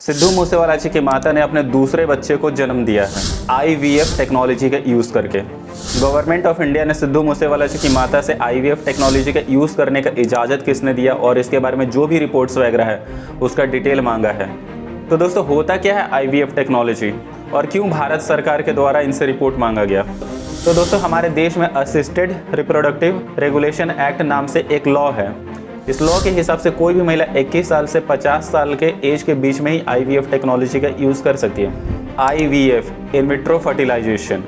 सिद्धू मूसेवाला जी की माता ने अपने दूसरे बच्चे को जन्म दिया है IVF टेक्नोलॉजी का यूज़ करके। गवर्नमेंट ऑफ इंडिया ने सिद्धू मूसेवाला जी की माता से IVF टेक्नोलॉजी का यूज़ करने का इजाज़त किसने दिया और इसके बारे में जो भी रिपोर्ट्स वगैरह है उसका डिटेल मांगा है। तो दोस्तों होता क्या है IVF टेक्नोलॉजी और क्यों भारत सरकार के द्वारा इनसे रिपोर्ट मांगा गया। तो दोस्तों हमारे देश में असिस्टेड रिप्रोडक्टिव रेगुलेशन एक्ट नाम से एक लॉ है। इस लॉ के हिसाब से कोई भी महिला 21 साल से 50 साल के एज के बीच में ही IVF टेक्नोलॉजी का यूज़ कर सकती है। IVF in vitro fertilization.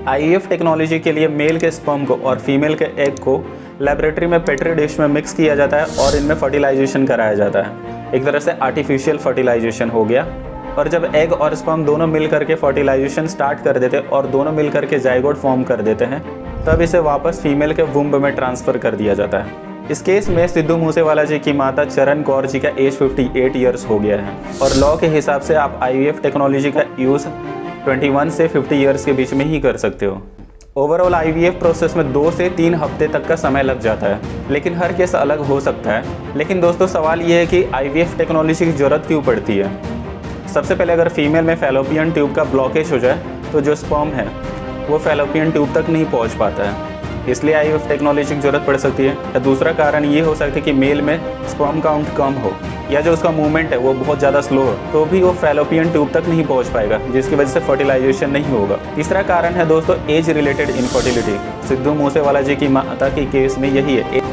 IVF technology के लिए मेल के स्पर्म को और फीमेल के एग को लेबोरेटरी में पेट्री डिश में मिक्स किया जाता है और इनमें फर्टिलाइजेशन कराया जाता है। एक तरह से आर्टिफिशियल फर्टिलाइजेशन हो गया। और जब एग और स्पर्म दोनों मिल करके फर्टिलाइजेशन स्टार्ट कर देते और दोनों मिल करके जाइगोट फॉर्म कर देते हैं, तब इसे वापस फीमेल के वुम्ब में ट्रांसफ़र कर दिया जाता है। इस केस में सिद्धू मूसेवाला जी की माता चरण कौर जी का एज 58 ईयर्स हो गया है और लॉ के हिसाब से आप IVF टेक्नोलॉजी का यूज़ 21 से 50 ईयर्स के बीच में ही कर सकते हो। ओवरऑल IVF प्रोसेस में 2 से 3 हफ्ते तक का समय लग जाता है, लेकिन हर केस अलग हो सकता है। लेकिन दोस्तों सवाल ये है कि IVF टेक्नोलॉजी की ज़रूरत क्यों पड़ती है। सबसे पहले अगर फीमेल में फैलोपियन ट्यूब का ब्लॉकेज हो जाए तो जो स्पर्म है वो फैलोपियन ट्यूब तक नहीं पहुँच पाता है, इसलिए IVF टेक्नोलॉजी की ज़रूरत पड़ सकती है। या दूसरा कारण ये हो सकता है कि मेल में स्पर्म काउंट कम हो या जो उसका मूवमेंट है वो बहुत ज़्यादा स्लो हो, तो भी वो फैलोपियन ट्यूब तक नहीं पहुंच पाएगा, जिसकी वजह से फर्टिलाइजेशन नहीं होगा। तीसरा कारण है दोस्तों age related infertility. Sidhu Moosewala ji की माता के केस में यही है।